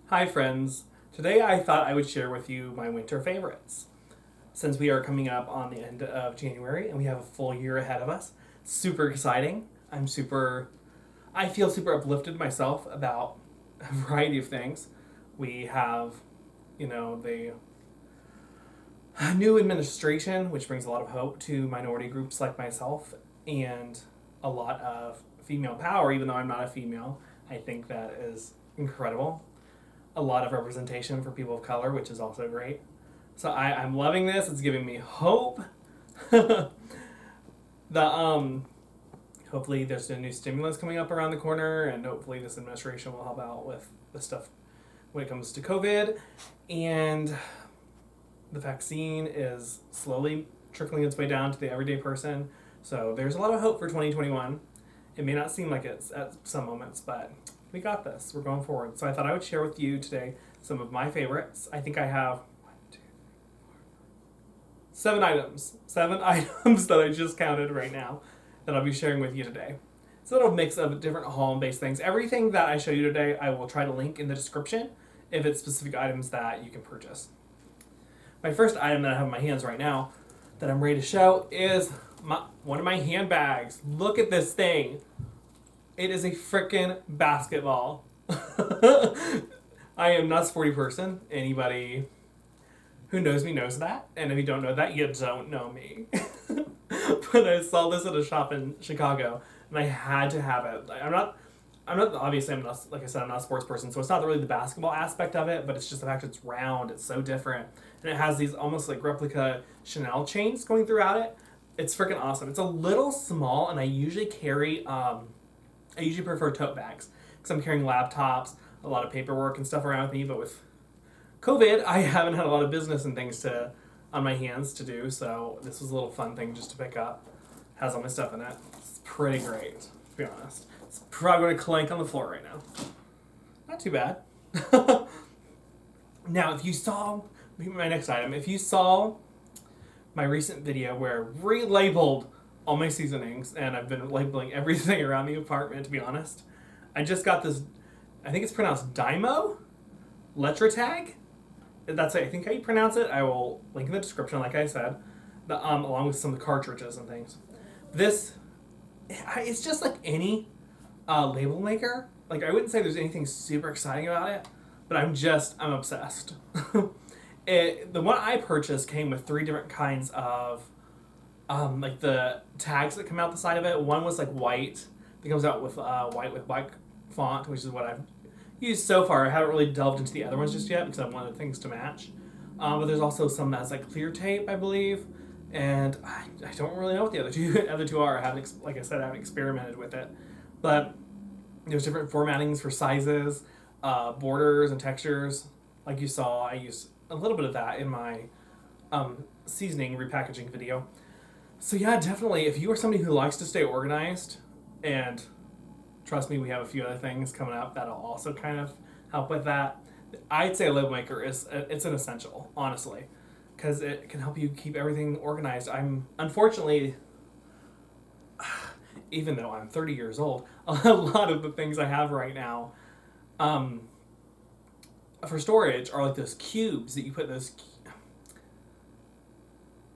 Hi friends! Today I thought I would share with you my winter favorites. Since we are coming up on the end of January and we have a full year ahead of us, super exciting. I feel super uplifted myself about a variety of things. We have, the new administration, which brings a lot of hope to minority groups like myself, and a lot of female power, even though I'm not a female. I think that is incredible. A lot of representation for people of color, which is also great. So I'm loving this. It's giving me hope. the Hopefully there's a new stimulus coming up around the corner, and hopefully this administration will help out with the stuff when it comes to COVID. And the vaccine is slowly trickling its way down to the everyday person. So there's a lot of hope for 2021. It may not seem like it's at some moments, but we got this. We're going forward. So I thought I would share with you today some of my favorites. I think I have 7 items. 7 items that I just counted right now that I'll be sharing with you today. It's a little mix of different home-based things. Everything that I show you today, I will try to link in the description if it's specific items that you can purchase. My first item that I have in my hands right now that I'm ready to show is one of my handbags. Look at this thing. It is a freaking basketball. I am not a sporty person. Anybody who knows me knows that. And if you don't know that, you don't know me. But I saw this at a shop in Chicago, and I had to have it. Obviously, like I said, I'm not a sports person, so it's not really the basketball aspect of it, but it's just the fact it's round, it's so different. And it has these almost like replica Chanel chains going throughout it. It's freaking awesome. It's a little small, and I usually prefer tote bags because I'm carrying laptops, a lot of paperwork and stuff around with me. But with COVID, I haven't had a lot of business and things on my hands to do. So this was a little fun thing just to pick up. Has all my stuff in it. It's pretty great, to be honest. It's probably going to clank on the floor right now. Not too bad. Now, if you saw my next item, if you saw my recent video where I relabeled all my seasonings, and I've been labeling everything around the apartment, to be honest. I just got this, I think it's pronounced Dymo Letra Tag. That's, I think, how you pronounce it. I will link in the description, like I said, along with some of the cartridges and things. It's just like any label maker. Like, I wouldn't say there's anything super exciting about it, but I'm obsessed. The one I purchased came with 3 different kinds of like the tags that come out the side of it. One was like white. It comes out with white with black font, which is what I've used so far. I haven't really delved into the other ones just yet because I wanted things to match. But there's also some that's like clear tape, I believe, and I don't really know what the other two are. Like I said, I haven't experimented with it, but there's different formattings for sizes, borders, and textures. Like you saw, I used a little bit of that in my seasoning repackaging video. So yeah, definitely, if you are somebody who likes to stay organized, and trust me, we have a few other things coming up that'll also kind of help with that, I'd say a label maker it's an essential, honestly, because it can help you keep everything organized. Unfortunately, even though I'm 30 years old, a lot of the things I have right now for storage are like those cubes that you put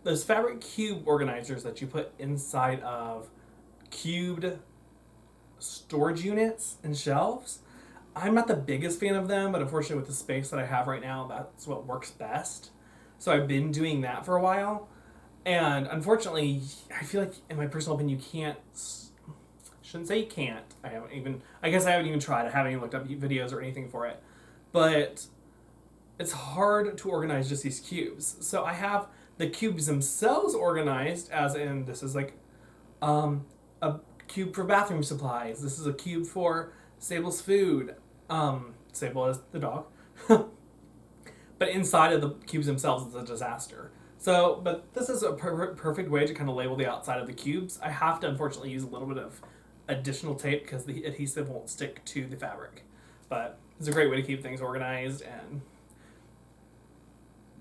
those fabric cube organizers that you put inside of cubed storage units and shelves. I'm not the biggest fan of them, but unfortunately with the space that I have right now, that's what works best. So I've been doing that for a while. And unfortunately, I feel like, in my personal opinion, you can't, shouldn't say you can't. I guess I haven't even tried. I haven't even looked up videos or anything for it. But it's hard to organize just these cubes. So I have the cubes themselves organized, as in this is like a cube for bathroom supplies. This is a cube for Sable's food. Sable is the dog. But inside of the cubes themselves is a disaster. So, but this is a perfect way to kind of label the outside of the cubes. I have to unfortunately use a little bit of additional tape because the adhesive won't stick to the fabric. But it's a great way to keep things organized and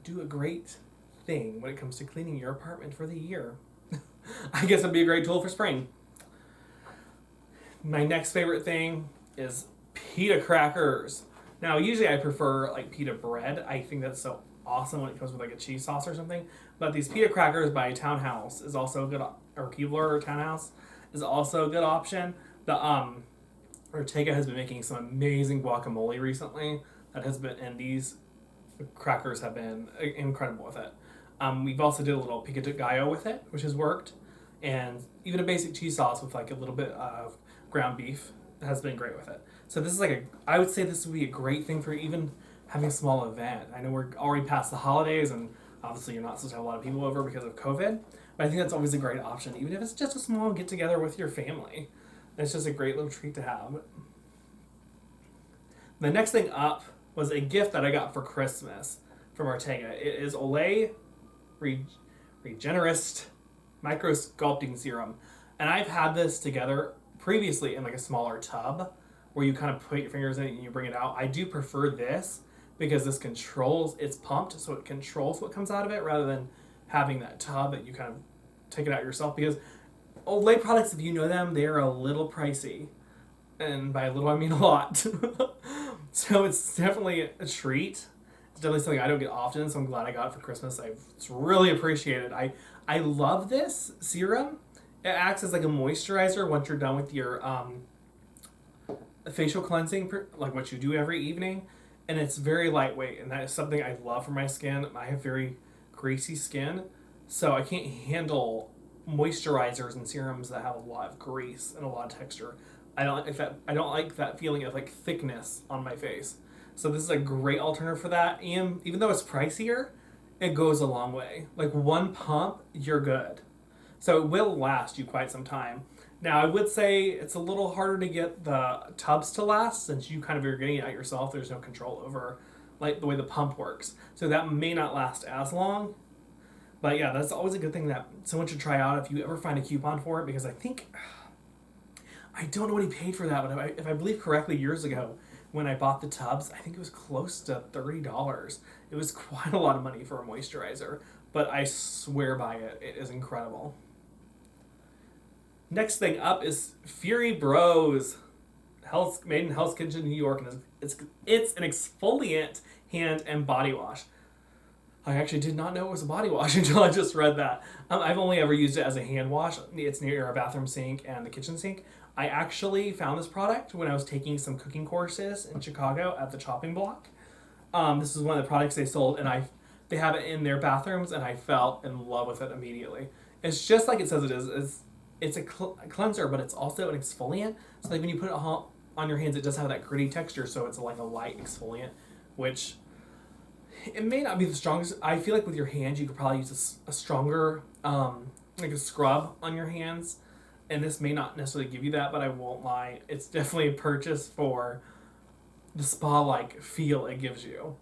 do a great thing when it comes to cleaning your apartment for the year. I guess it'd be a great tool for spring. My next favorite thing is pita crackers. Now, usually I prefer like pita bread. I think that's so awesome when it comes with like a cheese sauce or something. But these pita crackers by Townhouse is also a good, or Keebler or Townhouse is also a good option. The Ortega has been making some amazing guacamole recently. That has been, and these crackers have been incredible with it. We've also did a little pico de gallo with it, which has worked, and even a basic cheese sauce with like a little bit of ground beef has been great with it. So this is like I would say this would be a great thing for even having a small event. I know we're already past the holidays, and obviously you're not supposed to have a lot of people over because of COVID, but I think that's always a great option, even if it's just a small get together with your family. It's just a great little treat to have. The next thing up was a gift that I got for Christmas from Ortega. It is Olay Regenerist Micro Sculpting Serum. And I've had this together previously in like a smaller tub where you kind of put your fingers in it and you bring it out. I do prefer this because this controls, it's pumped, so it controls what comes out of it rather than having that tub that you kind of take it out yourself, because Olay products, if you know them, they are a little pricey. And by a little, I mean a lot. So it's definitely a treat. It's definitely something I don't get often, so I'm glad I got it for Christmas. It's really appreciated. I love this serum. It acts as like a moisturizer once you're done with your facial cleansing, like what you do every evening. And it's very lightweight, and that is something I love for my skin. I have very greasy skin, so I can't handle moisturizers and serums that have a lot of grease and a lot of texture. I don't like that feeling of like thickness on my face. So this is a great alternative for that. And even though it's pricier, it goes a long way. Like one pump, you're good. So it will last you quite some time. Now I would say it's a little harder to get the tubs to last since you kind of are getting it out yourself. There's no control over like the way the pump works. So that may not last as long. But yeah, that's always a good thing that someone should try out if you ever find a coupon for it, because I think, I don't know what he paid for that, but if I believe correctly, years ago when I bought the tubs, I think it was close to $30. It was quite a lot of money for a moisturizer, but I swear by it. It is incredible. Next thing up is Fury Bros, made in Hell's Kitchen, New York, and it's an exfoliant hand and body wash. I actually did not know it was a body wash until I just read that. I've only ever used it as a hand wash. It's near our bathroom sink and the kitchen sink. I actually found this product when I was taking some cooking courses in Chicago at the chopping block. This is one of the products they sold, and they have it in their bathrooms, and I fell in love with it immediately. It's just like it says it is. It's a cleanser, but it's also an exfoliant. So like when you put it on your hands, it does have that gritty texture, so it's like a light exfoliant, which it may not be the strongest. I feel like with your hands, you could probably use a stronger, like a scrub on your hands. And this may not necessarily give you that, but I won't lie. It's definitely a purchase for the spa-like feel it gives you.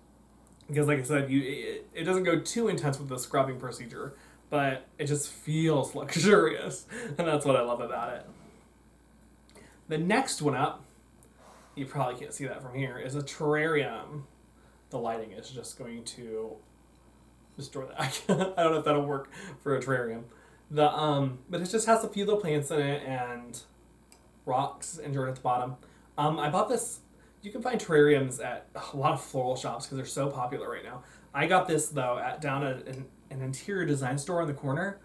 Because like I said, it doesn't go too intense with the scrubbing procedure, but it just feels luxurious. And that's what I love about it. The next one up, you probably can't see that from here, is a terrarium. The lighting is just going to destroy that. I don't know if that'll work for a terrarium. But it just has a few little plants in it and rocks injured at the bottom. I bought this. You can find terrariums at a lot of floral shops because they're so popular right now. I got this though down at an interior design store on the corner.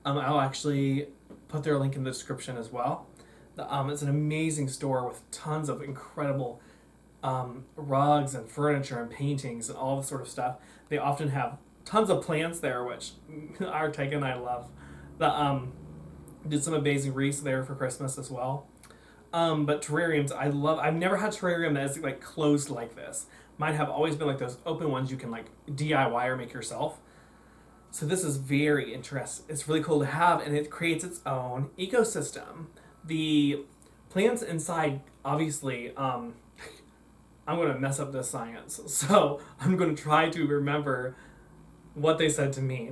I'll actually put their link in the description as well. It's an amazing store with tons of incredible rugs and furniture and paintings and all this sort of stuff. They often have tons of plants there, which Ortega and I love. Did some amazing wreaths there for Christmas as well. But terrariums, I love. I've never had a terrarium that is like closed like this. Mine have always been like those open ones you can like DIY or make yourself. So this is very interesting. It's really cool to have, and it creates its own ecosystem. The plants inside, obviously, I'm going to mess up this science, so I'm going to try to remember what they said to me.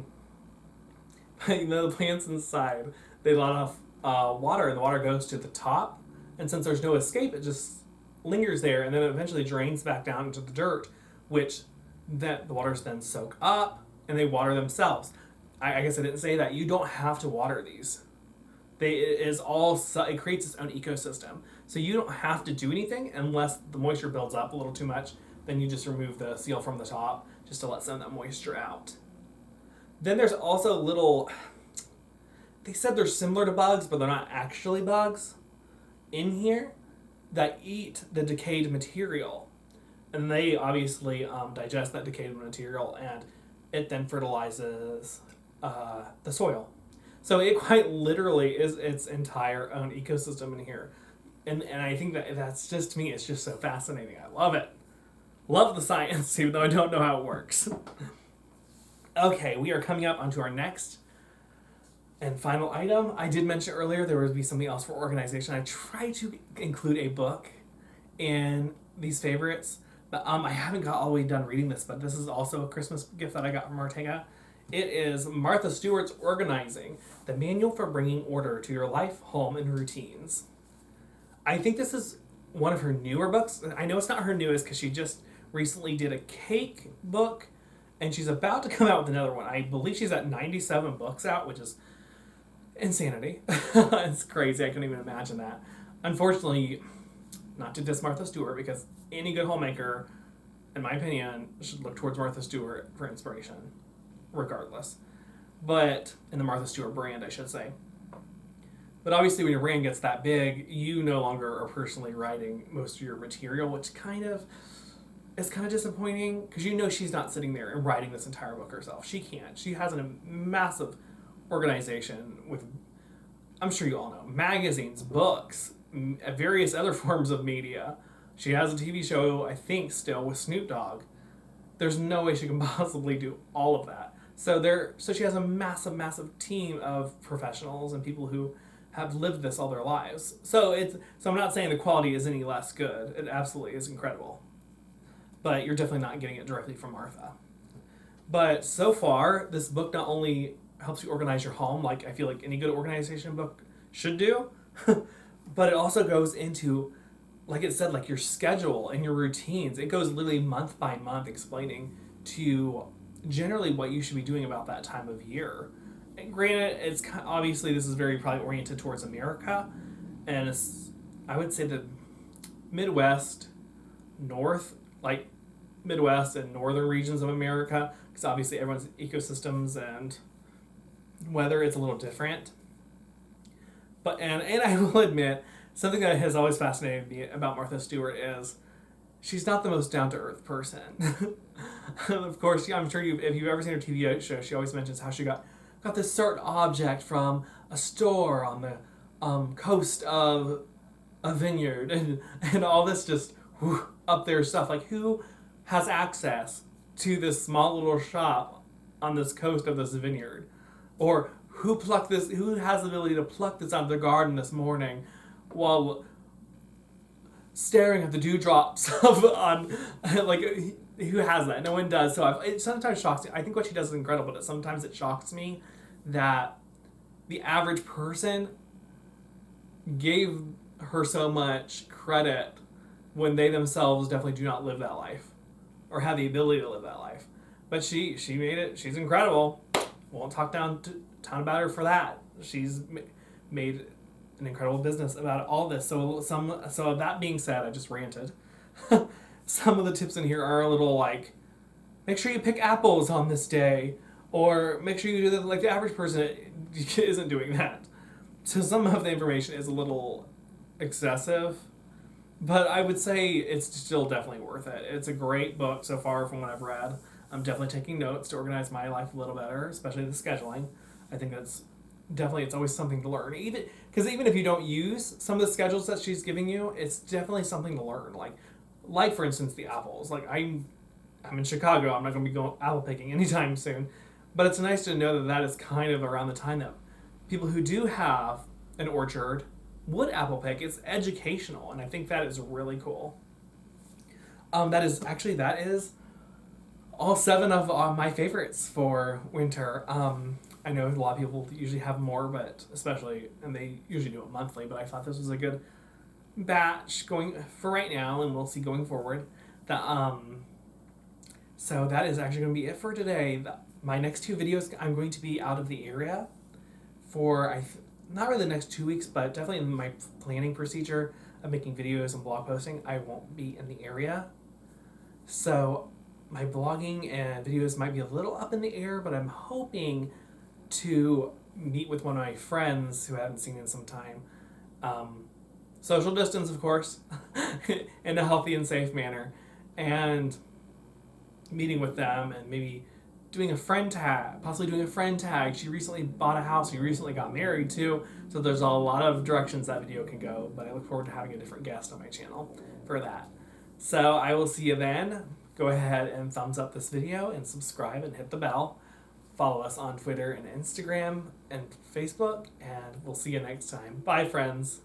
You know, the plants inside, they let off water, and the water goes to the top, and since there's no escape, it just lingers there, and then it eventually drains back down into the dirt, which the waters then soak up, and they water themselves. I guess I didn't say that. You don't have to water these. It creates its own ecosystem. So you don't have to do anything unless the moisture builds up a little too much Then you just remove the seal from the top just to let some of that moisture out. Then there's also little, they said they're similar to bugs, but they're not actually bugs in here that eat the decayed material. And they obviously digest that decayed material, and it then fertilizes the soil. So it quite literally is its entire own ecosystem in here. And I think that's just, to me, it's just so fascinating. I love it. Love the science, even though I don't know how it works. Okay, we are coming up onto our next and final item. I did mention earlier there would be something else for organization. I try to include a book in these favorites, but I haven't got all the way done reading this, but this is also a Christmas gift that I got from Ortega. It is Martha Stewart's Organizing, the Manual for Bringing Order to Your Life, Home, and Routines. I think this is one of her newer books. I know it's not her newest because she just recently did a cake book, and she's about to come out with another one. I believe she's at 97 books out, which is insanity. It's crazy. I couldn't even imagine that. Unfortunately, not to diss Martha Stewart, because any good homemaker, in my opinion, should look towards Martha Stewart for inspiration, regardless. But, in the Martha Stewart brand, I should say. But obviously when your brand gets that big, you no longer are personally writing most of your material, which is kind of disappointing, because you know she's not sitting there and writing this entire book herself. She can't. She has a massive organization with, I'm sure you all know, magazines, books, various other forms of media. She has a TV show, I think, still with Snoop Dogg. There's no way she can possibly do all of that. So she has a massive, massive team of professionals and people who have lived this all their lives. So I'm not saying the quality is any less good. It absolutely is incredible. But you're definitely not getting it directly from Martha. But so far, this book not only helps you organize your home, like I feel like any good organization book should do, but it also goes into, like it said, like your schedule and your routines. It goes literally month by month explaining to you generally what you should be doing about that time of year. And granted, it's obviously this is very probably oriented towards America, and I would say the Midwest, Midwest and northern regions of America, because obviously everyone's ecosystems and weather is a little different. But and I will admit, something that has always fascinated me about Martha Stewart is she's not the most down-to-earth person. Of course, I'm sure if you've ever seen her TV show, she always mentions how she got this certain object from a store on the coast of a vineyard, and all this just up there stuff. Like, who has access to this small little shop on this coast of this vineyard? Or who has the ability to pluck this out of their garden this morning while staring at the dewdrops on, like, who has that? No one does. So it sometimes shocks me. I think what she does is incredible, but sometimes it shocks me that the average person gave her so much credit when they themselves definitely do not live that life or have the ability to live that life. But she made it. She's incredible. Won't talk down about her for that. She's made an incredible business about all this. So that being said, I just ranted. Some of the tips in here are a little like, make sure you pick apples on this day, or make sure you do that. Like, the average person isn't doing that. So some of the information is a little excessive, but I would say it's still definitely worth it. It's a great book so far from what I've read. I'm definitely taking notes to organize my life a little better, especially the scheduling. I think that's definitely, it's always something to learn. Even if you don't use some of the schedules that she's giving you, it's definitely something to learn. Like for instance, the apples. Like, I'm in Chicago. I'm not going to be going apple picking anytime soon. But it's nice to know that is kind of around the time that people who do have an orchard would apple pick. It's educational, and I think that is really cool. That is all 7 of my favorites for winter. I know a lot of people usually have more, but and they usually do it monthly, but I thought this was a good batch going for right now, and we'll see going forward. So that is actually going to be it for today. My next 2 videos, I'm going to be out of the area for, not really the next 2 weeks, but definitely in my planning procedure of making videos and blog posting, I won't be in the area. So my blogging and videos might be a little up in the air, but I'm hoping to meet with one of my friends who I haven't seen in some time. Social distance, of course, in a healthy and safe manner, and meeting with them and maybe doing a friend tag, possibly doing a friend tag. She recently bought a house, she recently got married too, so there's a lot of directions that video can go, but I look forward to having a different guest on my channel for that. So I will see you then. Go ahead and thumbs up this video and subscribe and hit the bell. Follow us on Twitter and Instagram and Facebook, and we'll see you next time. Bye, friends.